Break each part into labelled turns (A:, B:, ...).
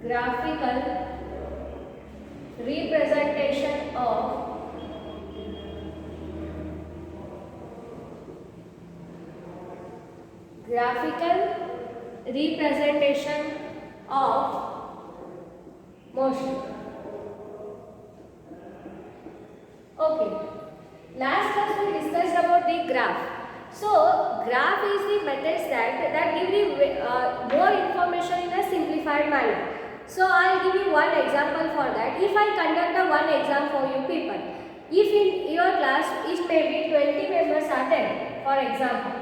A: graphical representation of motion. Okay, last class we discussed about the graph. So graph is the methods that give you more information in a simplified manner. So I'll give you one example for that. If I conduct a one exam for you people, if in your class it may be 20 members are there, for example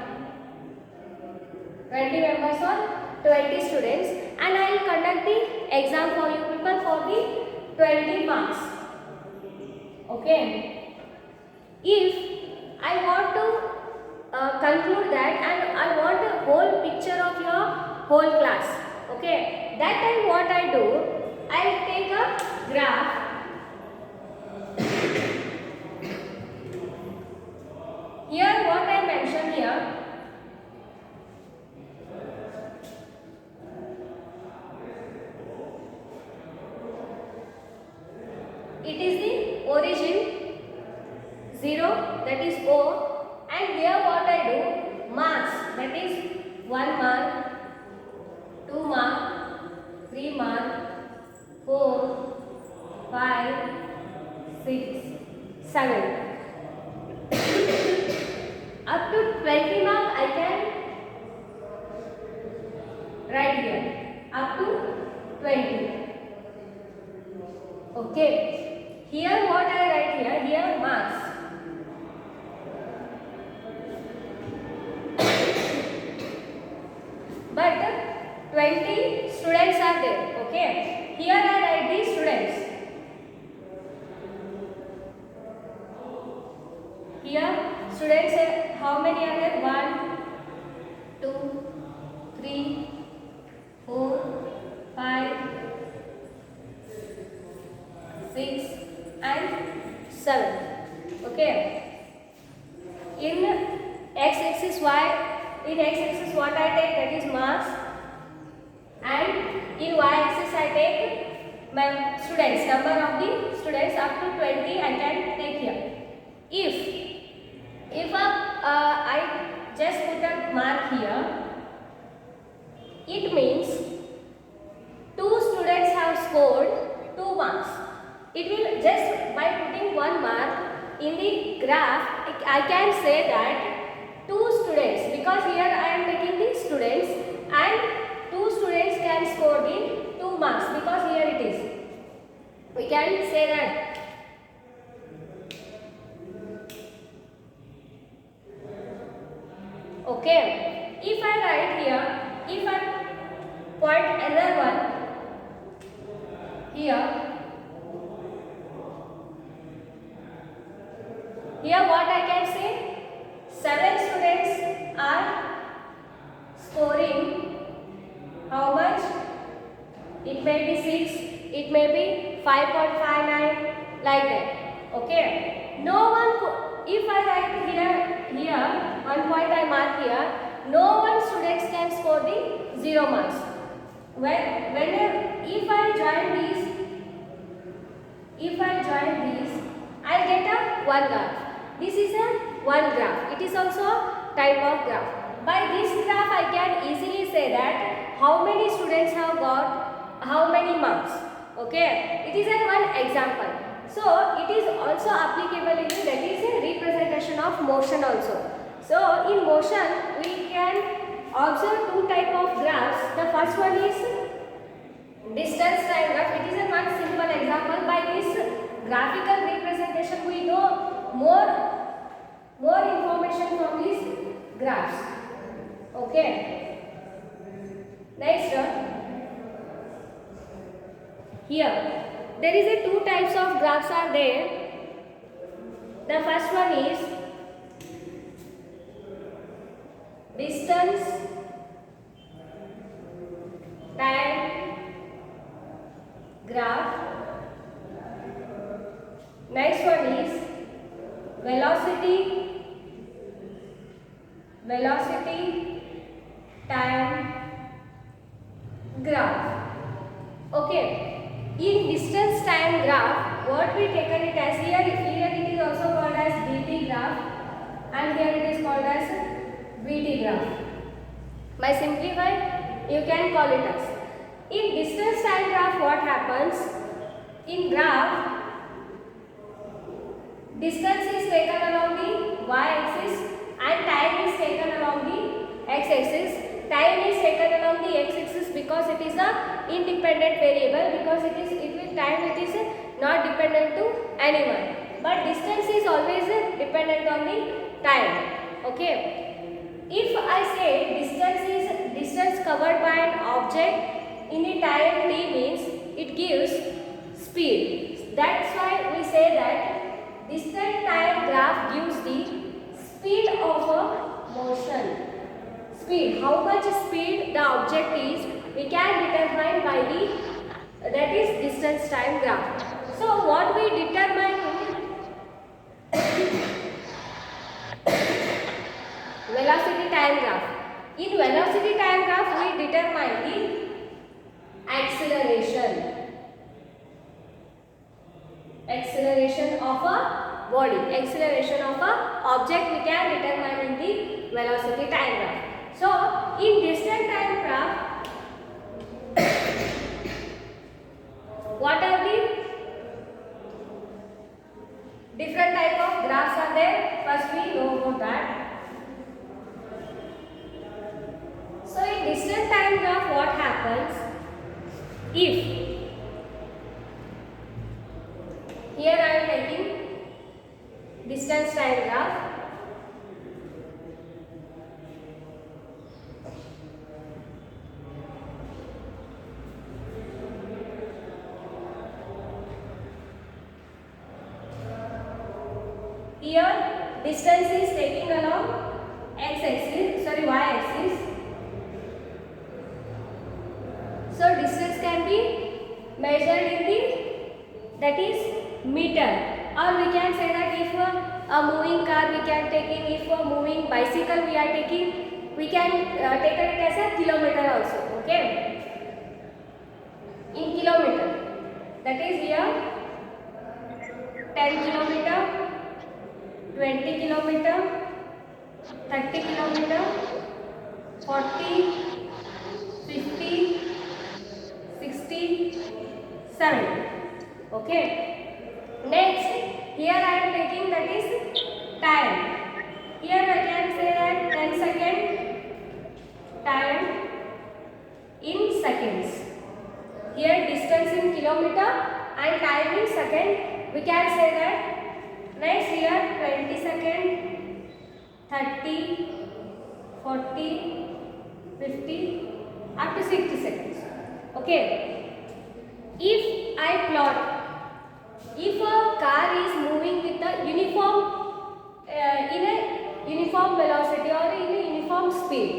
A: 20 members or 20 students, and I will conduct the exam for you people for the 20 marks. Okay, if I want to conclude that and I want a whole picture of your whole class, okay, that time what I do, I will take a graph. Here what I mentioned here, it is the origin 0, that is O, and here what I do, marks, that is 1 mark, 2 mark, 3 mark, 4, 5, 6, 7. Up to 20 mark I can write here, up to 20. Okay, here what I write here marks. But 20 students are there, okay. Here I write the students. Here students, how many are there? 1, 2, 3, 4, 5, 6 and 7. Okay. In x-axis what I take, that is marks, and in y-axis I take my students, number of the students, up to 20 I can take here. If I just put a mark here, it means 2 students have scored 2 marks. It will just by putting 1 mark in the graph, I can say that 2 students, because here I am taking the students, and 2 students can score the 2 marks, because here it is. We can say that. Okay, if I write here, if I point another one here what I can say, 7 students are scoring how much? It may be 6, it may be 5.59, like that. Okay, no one, if I write here 1 point I mark here, no one students can score the 0 marks. If I join these, I'll get a 1 graph. This is a 1 graph. It is also a type of graph. By this graph, I can easily say that how many students have got how many marks. Okay, it is a one example. So it is also applicable in, that is a representation of motion also. So in motion, we can observe 2 type of graphs. The first one is distance time graph. It is a one simple example. By this graphical representation, we know more information from these graphs. Okay. Next, here there is a 2 types of graphs are there. The first one is distance time graph. Next one is velocity time graph. Okay. In distance time graph, what we taken it as here it is also called as dt graph, and here it is called as vt graph. By simplify, you can call it as. In distance time graph, what happens? In graph, distance is taken along the y-axis and time is taken along the x-axis. Time is taken along the x-axis because it is a independent variable, because it is not dependent to anyone. But distance is always dependent on the time. Okay. If I say distance is distance covered by an object in the time t means it gives speed. That's why we say that distance time graph gives the speed of a motion. Speed, how much speed the object is, we can determine by the, that is distance time graph. So what we determine velocity time graph. In velocity time graph we determine the acceleration of a body, acceleration of a object we can determine in the velocity time graph. So in distance time graph, what are the different type of graphs are there? First we know about that. So in distance time graph, what happens? If here I am taking distance time graph. Here distance is taking along x-axis, sorry y-axis. So distance can be measured in the, that is meter, or we can say that if a moving car we can taking, if a moving bicycle we are taking, we can take it as a kilometer also. Okay, in kilometer, that is here 10 kilometer, 20 kilometer, 30 kilometer, 40, 50, 60, 70. Okay. Next, here I am taking, that is time. Here I can say that 10 second time in seconds. Here distance in kilometer and time in second. We can say that. Next here 20 second, 30, 40, 50, up to 60 seconds. Okay. If I plot, if a car is moving with a in a uniform velocity or in a uniform speed,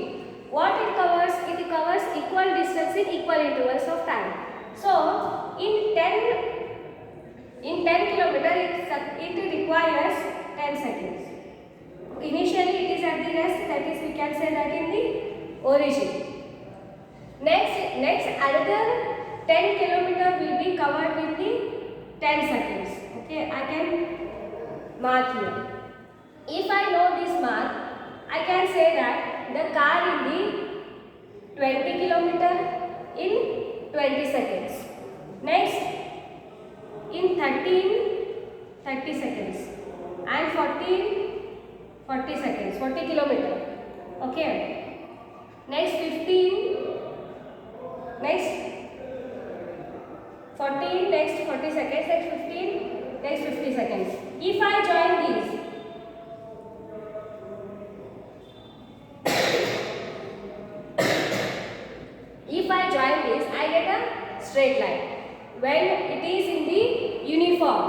A: what it covers? It covers equal distance in equal intervals of time. So in 10 kilometers it requires 10 seconds. Initially it is at the rest, that is we can say that in the origin. Next another 10 kilometers will be covered with the 10 seconds. Okay, I can mark here. If I know this mark, I can say that the car in the 20 kilometers in 20 seconds. Next in 30 seconds and 40 seconds, 40 kilometers. Okay. Next 15, next 14, next 40 seconds, next 15, next 50 seconds. If I join these, I get a straight line. When it is in the uniform,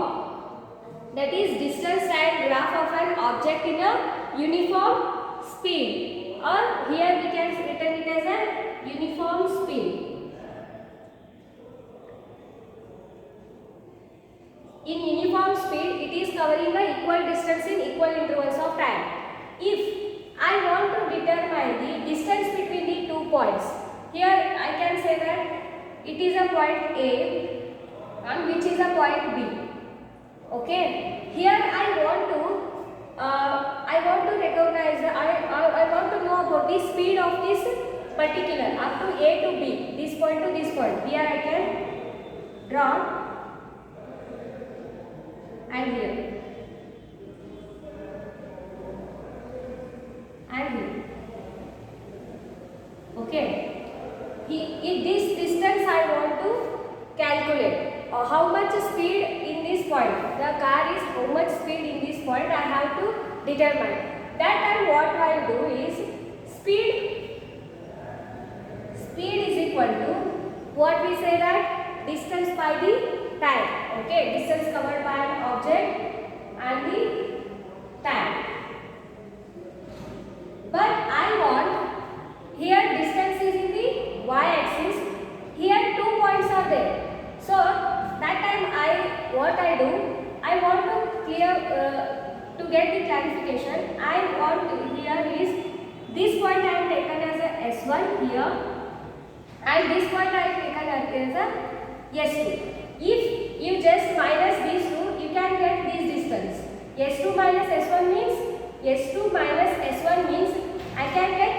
A: that is distance time graph of an object in a uniform speed, or here we can written it as a uniform speed. In uniform speed, it is covering the equal distance in equal intervals of time. If I want to determine the distance between the 2 points, here I can say that it is a point A and which is a point B. Okay, here I want to recognize, I want to know about the speed of this particular up to A to B, this point to this point. Here I can draw, and here and here. Okay, this distance I want to calculate. How much speed in this point, the car is how much speed in this point I have to determine. That time what I will do is speed is equal to what we say that distance by the time. Okay, distance covered by an object and the time. But I want, here distance is in the y-axis, here 2 points are there. So that time what I do, I want to clear to get the clarification. I want to, here is this point I am taken as a S1 here, and this point I am taken as a S2. If you just minus these two, you can get this distance. S2 minus S1 means I can get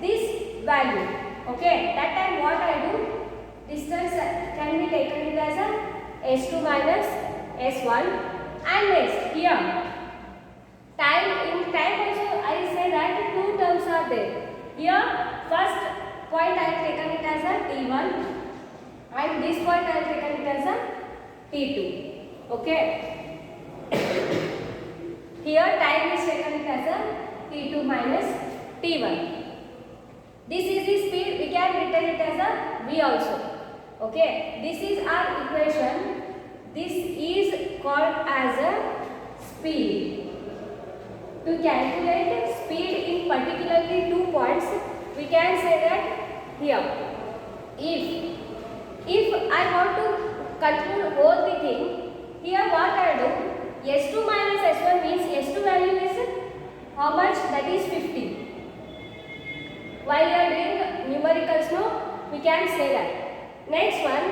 A: this value. Okay, that time what I do, distance can be taken as a S2 minus S1, and next here time, in time also I say that two terms are there. Here first point I have taken it as a T1 and this point I have taken it as a T2. Okay, here time is taken it as a T2 minus T1. This is the speed, we can written it as a V also. Okay, this is our equation. This is called as a speed. To calculate speed in particularly 2 points, we can say that here, if I want to control whole the thing, here what I do, S2 minus S1 means S2 value is how much? That is 50. While you are doing numericals, no, we can say that. Next one,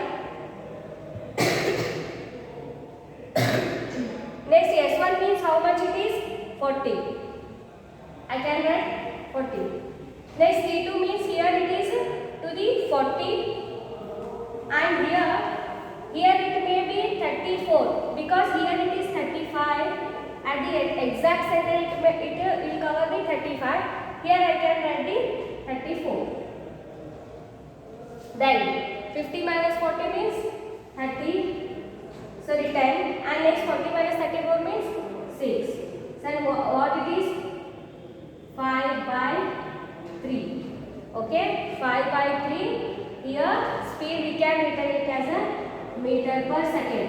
A: next S1 means how much it is? 40. I can write 40. Next T2 means here it is to the 40, and here it may be 34 because here it is 35. At the exact center it will cover the 35. Here I can write the 34. Then 50 minus 40 means 10, and next 40 minus 34 means 6. So what it is? 5 by 3. Okay, 5 by 3. Here speed we can written it as a meter per second.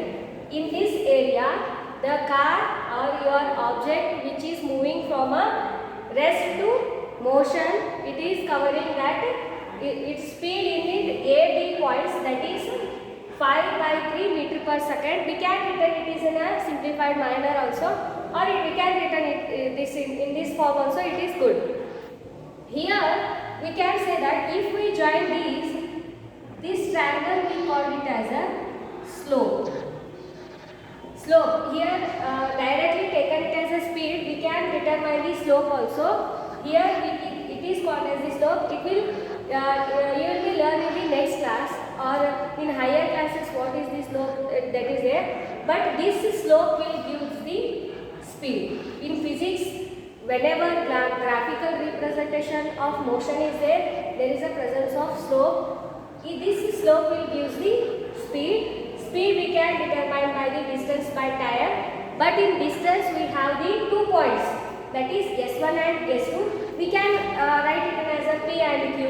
A: In this area, the car or your object which is moving from a rest to motion, it is covering that its speed in it A, B points, that is 5 by 3 meter per second. We can written it is in a simplified manner also, or we can written it this in this form also, it is good. Here we can say that if we join this triangle we call it as a slope. Here directly taken it as a speed, we can determine the slope also. Here it is called as the slope. It will you will be learn in the next class or in higher classes what is the slope that is there. But this slope will give the speed. In physics, whenever graphical representation of motion is there, there is a presence of slope. This slope will give the speed. Speed we can determine by the distance by tire, but in distance we have the 2 points, that is S1 and S2. We can write it as a P and Q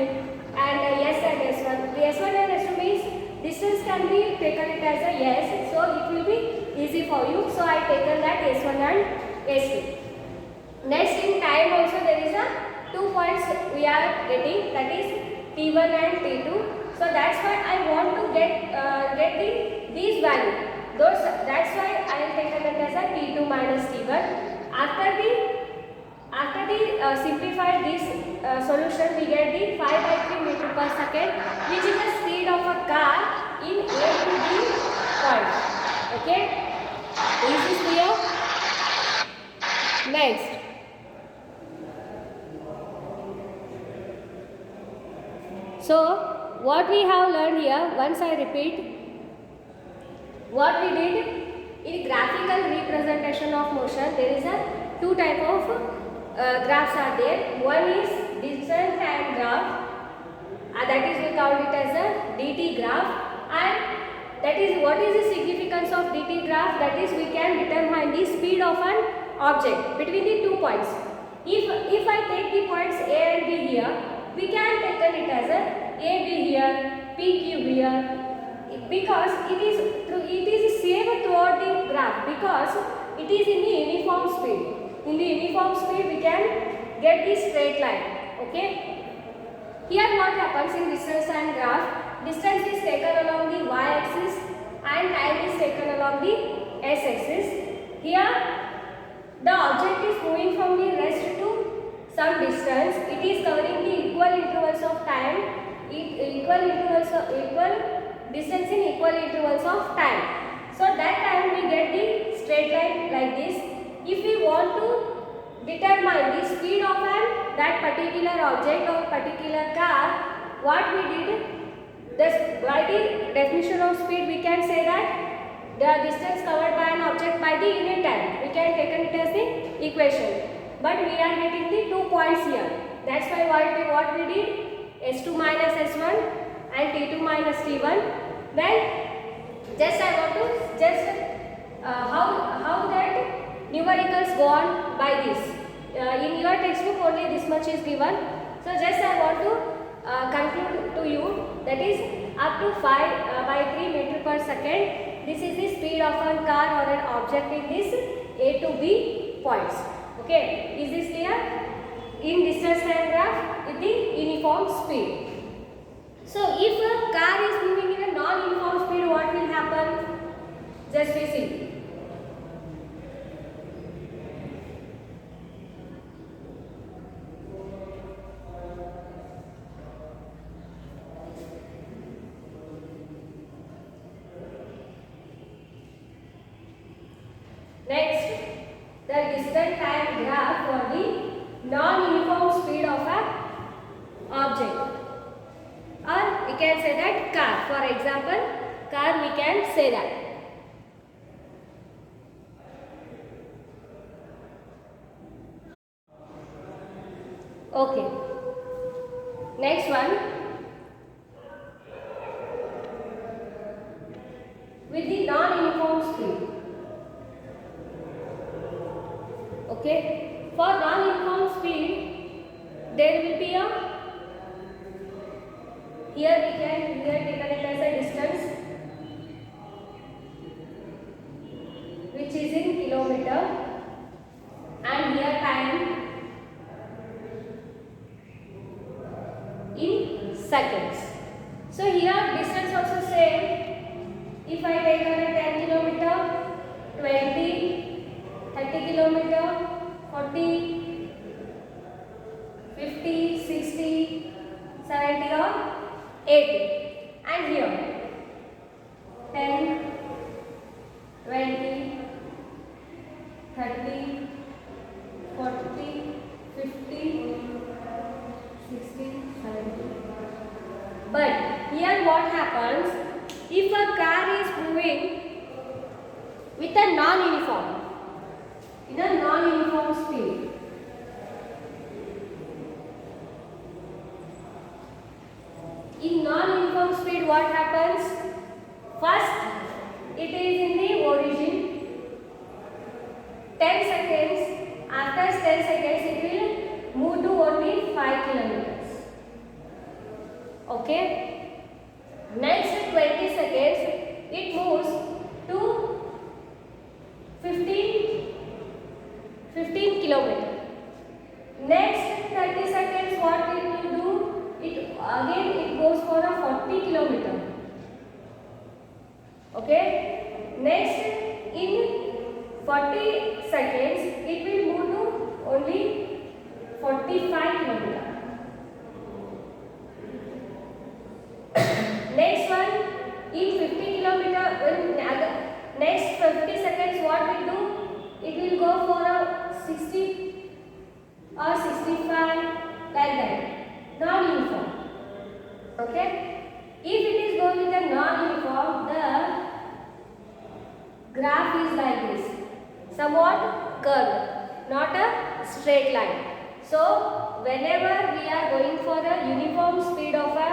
A: and S and S1. The S1 and S2 means distance can be taken it as a S, so it will be easy for you. So I taken that S1 and S2. Next in time also there is a 2 points we are getting, that is T1 and T2. So that's why I want to get these values. That's why I am taken it as a T2 minus T1. After the simplified this solution, we get the 5 by 3 meter per second, which is the speed of a car in A to B point. Okay, is this clear? Next, so what we have learned here, once I repeat, what we did in graphical representation of motion, there is a two type of graphs are there. One is distance time graph, that is we call it as a DT graph, and that is what is the significance of DT graph, that is we can determine the speed of an object between the 2 points. If I take the points A and B here, we can take it as a AB here, PQ here, because it is same throughout the graph, because it is in the uniform speed. In the uniform speed we can get the straight line. Okay. Here what happens in distance time graph, distance is taken along the y-axis and time is taken along the s-axis. Here the object is moving from the rest to some distance. It is covering the equal intervals of time, equal distance in equal intervals of time. So that time we get the straight line like this. If we want to determine the speed of that particular object or particular car, what we did, by the definition of speed we can say that the distance covered by an object by the unit time. We can take it as the equation. But we are getting the 2 points here. That's why what we did, S2 minus S1 and T2 minus T1. Then just I want to how that numericals go on by this. In your textbook only this much is given. So just I want to conclude to you, that is up to 5 by 3 meter per second. This is the speed of a car or an object in this A to B points. Okay, is this clear? In distance time graph with the uniform speed. So if a car is moving in a non-uniform speed, what will happen? Just we see. Next, the distance time graph for the non-uniform speed of a object. Or we can say that car. For example, car we can say that. Okay. Next one. With the non-uniform speed. Okay. For non-uniform speed, there will be a, here we can take it as a distance which is in kilometer, and here time in seconds. So here distance also same. If I take on a 10 kilometer, 20, 30 kilometer, 40, 50, 60, 70 or 80, and here 10, 20, 30, 40, 50, 60, 70. But here what happens, if a car is moving with a non-uniform, in a non-uniform speed, in non-uniform speed what happens? First, it is in the origin, 10 seconds, after 10 seconds it will move to only 5 kilometers. Okay. Next 20 seconds, it moves to 15 kilometers. Next 30 seconds, what it will do? It goes for a 40 kilometers. Okay. Next, in 40 seconds, it will move to only 45 kilometers. Next one, somewhat curved, not a straight line. So whenever we are going for a uniform speed of a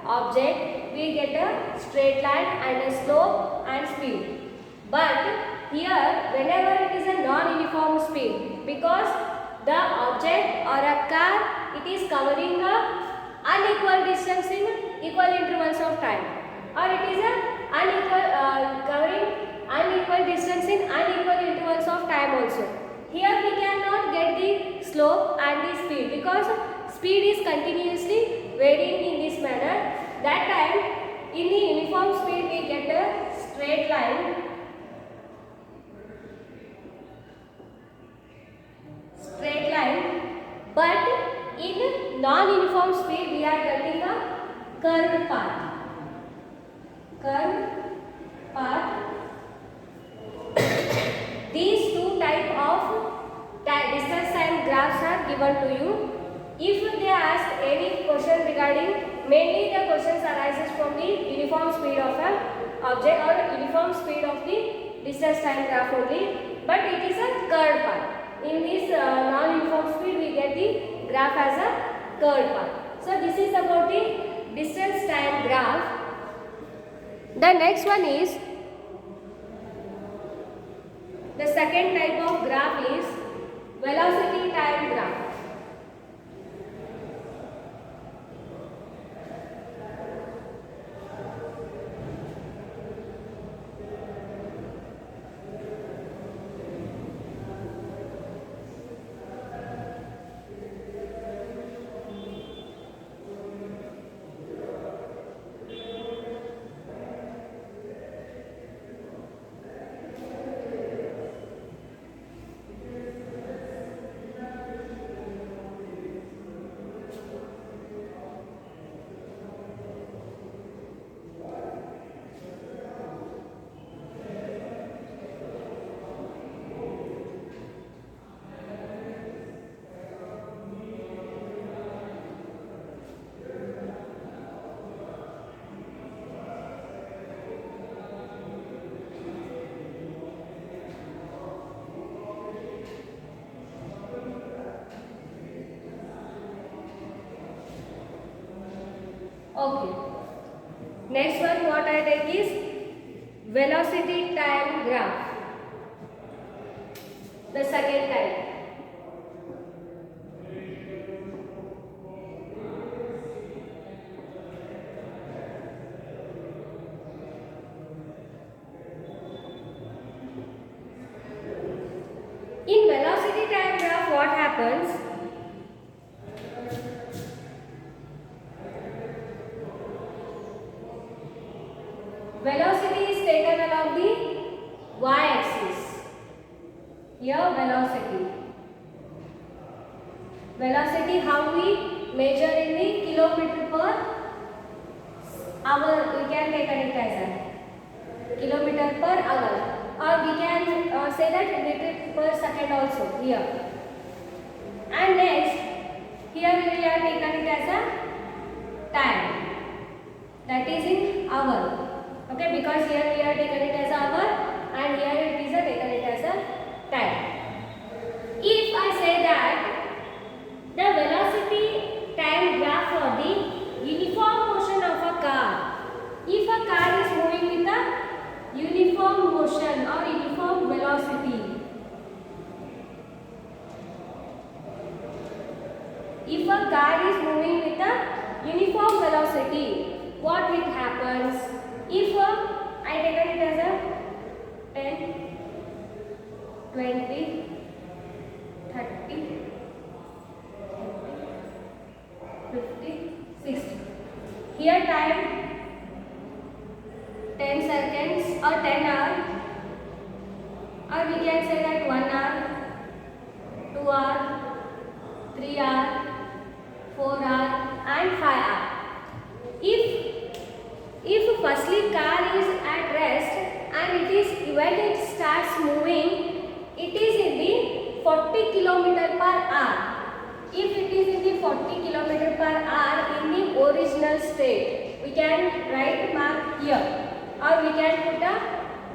A: object, we get a straight line and a slope and speed. But here, whenever it is a non-uniform speed, because the object or a car, it is covering a unequal distance in equal intervals of time, or it is a covering unequal distance in unequal intervals of time also. Here we cannot get the slope and the speed because speed is continuously varying in this manner. That time in the uniform speed we get a straight line, but in non-uniform speed we are getting a curved path. These two type of distance time graphs are given to you. If they ask any question regarding, mainly the questions arises from the uniform speed of an object or uniform speed of the distance time graph only, but it is a curved path. In this non-uniform speed we get the graph as a curved path. So this is about the distance time graph. The next one is, the second type of graph is velocity time graph. Okay. Next one what I take is velocity time graph. The second type. In velocity time graph what happens? Velocity is taken along the y-axis. Here velocity. Velocity how we measure in the kilometer per hour. We can take it as a kilometer per hour, or we can say that meter per second also here. And next here we are taken it as a time. That is in hour. Okay, because here we are taken it as hour and here it is taken it as a time. If I say that the velocity time graph for the uniform motion of a car, if a car is moving with a uniform motion or uniform velocity, if a car is moving with a uniform velocity, what will happens? If I take it as a 10, 20, 30, 50, 60. Here time 10 seconds or 10 hours, or we can say that 1 hour, 2 hour, 3 hour, 4 hour and 5 hour. If firstly car is at rest and when it starts moving, it is in the 40 km per hour. If it is in the 40 km per hour in the original state, we can write mark here or we can put a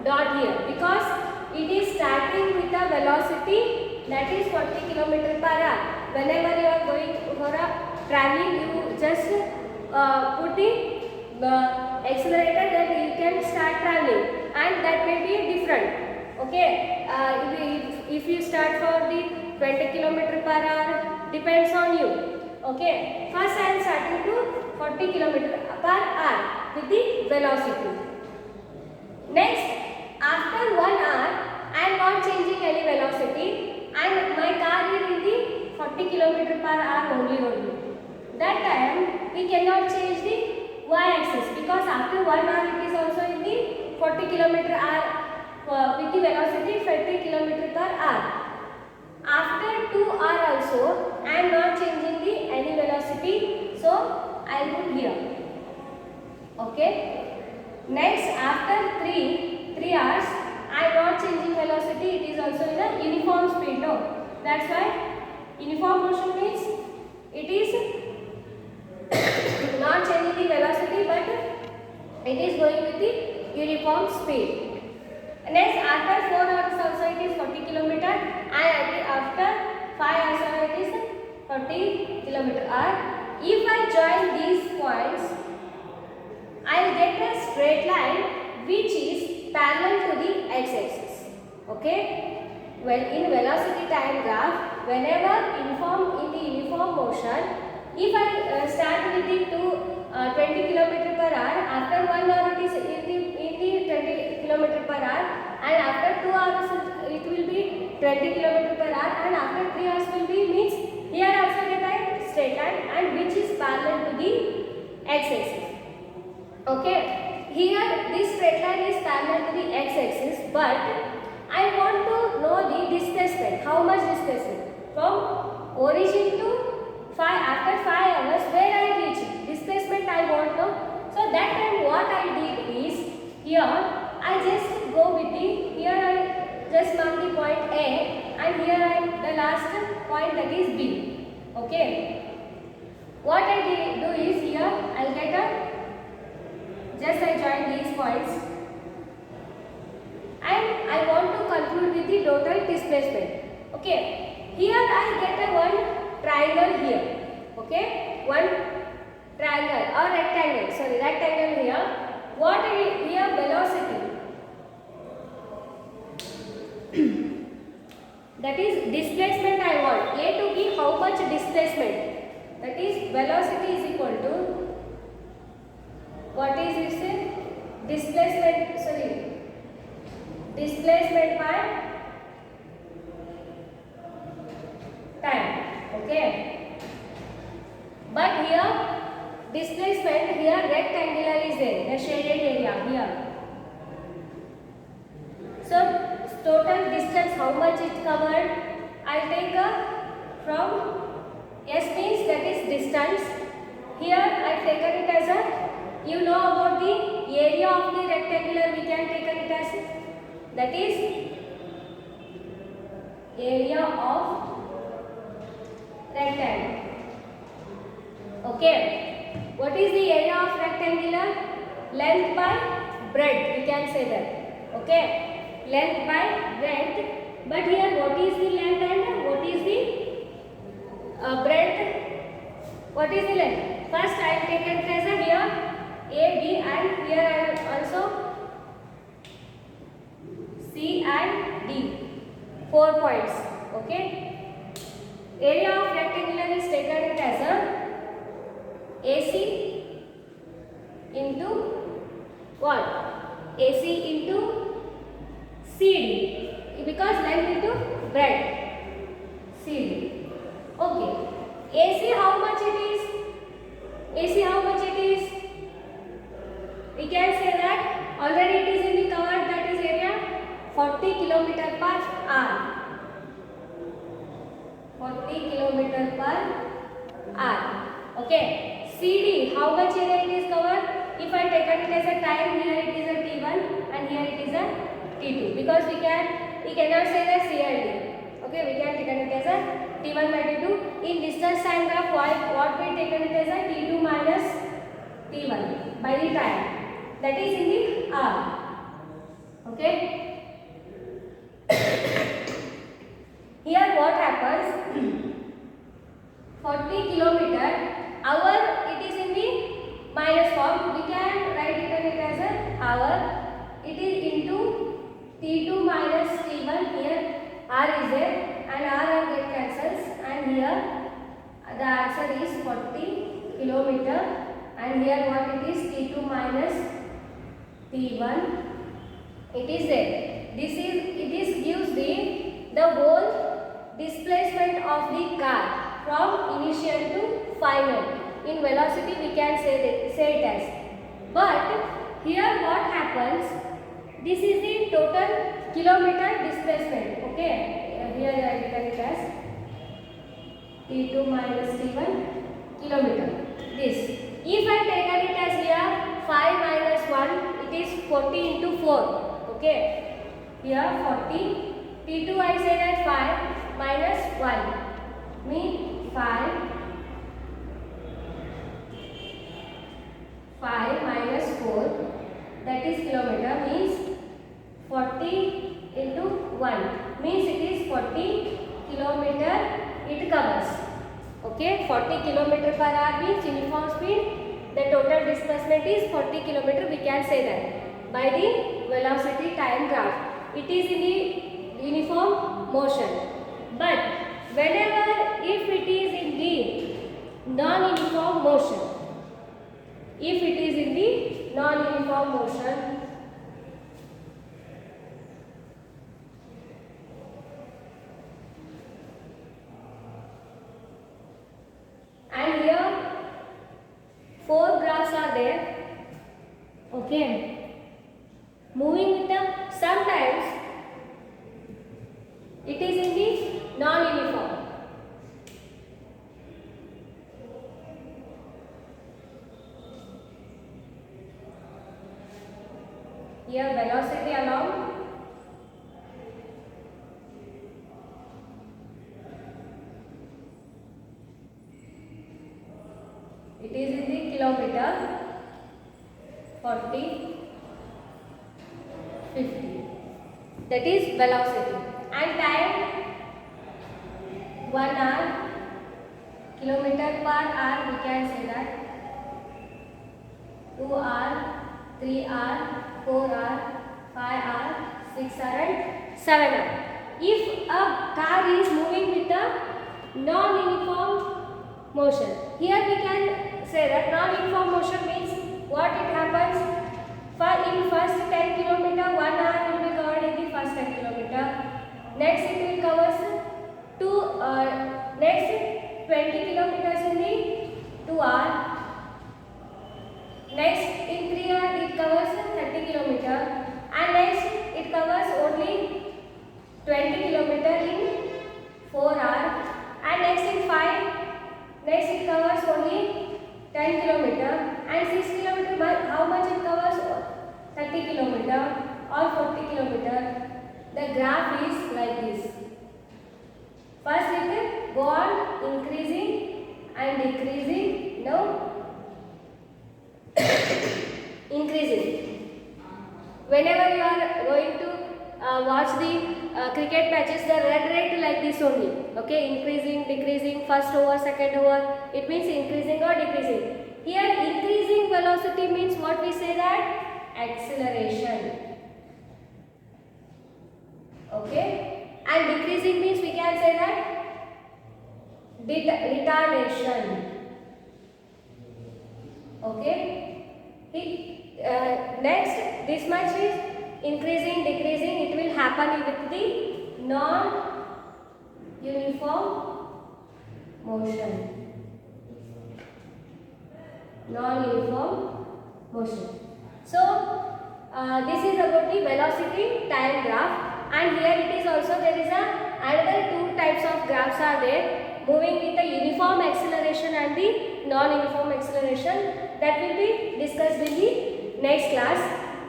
A: dot here, because it is starting with a velocity that is 40 km per hour. Whenever you are going for a traveling, you just put the accelerator, that you can start traveling, and that may be different. Okay, if you start for the 20 km per hour, depends on you. Okay, first I am starting to 40 km per hour with the velocity. Next, after 1 hour, I am not changing any velocity, and my car is in the 40 km per hour only. That time we cannot change the y-axis, because after 1 hour it is also in the 40 km hour with the velocity 40 km per hour. After 2 hour also I am not changing the any velocity, so I will put here. Okay. Next, after 3 hours I am not changing velocity, it is also in a uniform speed. No, that's why uniform motion means it is not changing the velocity, but it is going with the uniform speed. Next, after 4 hours also it is 40 km, and after 5 hours also it is 40 km/h. If I join these points, I will get a straight line which is parallel to the x-axis. Okay. Well, in velocity time graph, whenever in the uniform motion, if I start with the 20 km per hour, after 1 hour it is in the 20 km per hour, and after 2 hours it will be 20 km per hour, and after 3 hours will be, means here also get a straight line, and which is parallel to the x-axis. Okay, here this straight line is parallel to the x-axis, but I want to know the displacement. How much displacement from origin to after 5 hours where I reach? Displacement I want to know. So that time what I did is, here I just go with the, here I just mark the point A, and here the last point, that is B. Okay. What I do is, here I will get a, just I join these points, and I want to conclude with the total displacement. Okay, here I get a one triangle here. Okay, one triangle or rectangle, sorry, rectangle here. What is here? Velocity. That is displacement I want. A to B, how much displacement? That is velocity is equal to, what is it say? Displacement, sorry, displacement by time. Okay. But here displacement, here rectangular is there, the shaded area here. So total distance, how much it covered? I will take from S means that is distance. Here I have taken it as a, you know about the area of the rectangular, we can take it as, that is area of rectangle. Okay. What is the area of rectangular? Length by breadth, we can say that. Okay. Length by breadth. But here what is the length and what is the breadth? What is the length? First I have taken it as a here A, B, and here I have also C and D. 4 points. Okay. Area of rectangular is taken it as a AC into what? AC into CD, because length into breadth. CD. Okay. AC how much it is? AC how much it is? We can say that already it is in the covered, that is area 40 km per hour. 40 km per hour. Okay. CD, how much area it is covered? If I take it as a time, here it is a T1 and here it is a T2, because we cannot say that CLD. Okay, we can take it as a T1 by T2. In distance time graph, what we taken it as a T2 minus T1 by the time, that is in the hour. Okay. 40 kilometer. Hour, it is in the minus form. We can write it as a hour. It is into T2 minus T1. Here R is there and R get cancels, and here the answer is 40 kilometer, and here what it is, T2 minus T1. It is there. This gives the whole displacement of the car from initial to final. In velocity we can say it as. But here what happens? This is the total kilometer displacement. Okay. Here I written it as T2 minus T1 kilometer. This. If I taken it as here 5 minus 1, it is 40 into 4. Okay. Here 40. T2 I say that 5 minus 1 mean 5 minus 4, that is kilometer, means 40 into 1 means it is 40 kilometer it covers. Okay, 40 kilometer per hour means uniform speed. The total displacement is 40 kilometer. We can say that by the velocity time graph. It is in the uniform motion. But whenever if it is in the non-uniform motion, if it is in the non-uniform motion, and here 4 graphs are there. Okay, moving with them, sometimes it is in the non-uniform. Here velocity along, it is in the kilometer, 40, 50. That is velocity. And time, 1 hour, kilometer per hour, we can say that 2 hour, 3 hour, 4 hour, 5 hour, 6 hour and 7 hour. If a car is moving with a non-uniform motion, here we can say that non-uniform motion means what it happens, in first 10 kilometer 1 hour will be covered in the first 10 kilometer. Next it will covers next 20 kilometers in the 2 hour. Next in 3 hour it covers 30 kilometer, and next it covers only 20 kilometer in 4 hour, and next in 5, next it covers only 10 kilometer, and 6 kilometer how much it covers, 30 kilometer or 40 kilometer. The graph is like this. First it will go on increasing and decreasing. Now increasing. Whenever you are going to watch the cricket matches, the red like this only. Okay, increasing, decreasing, first over, second over. It means increasing or decreasing. Here increasing velocity means what we say that acceleration. Okay, and decreasing means we can say that retardation. Okay. Next, this much is increasing, decreasing. It will happen with the non-uniform motion. Non-uniform motion. So, this is about the velocity time graph, and here it is also there is another 2 types of graphs are there, moving with the uniform acceleration and the non-uniform acceleration. That will be discussed in the next class.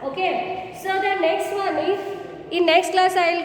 A: Okay, so the next one is, in next class I will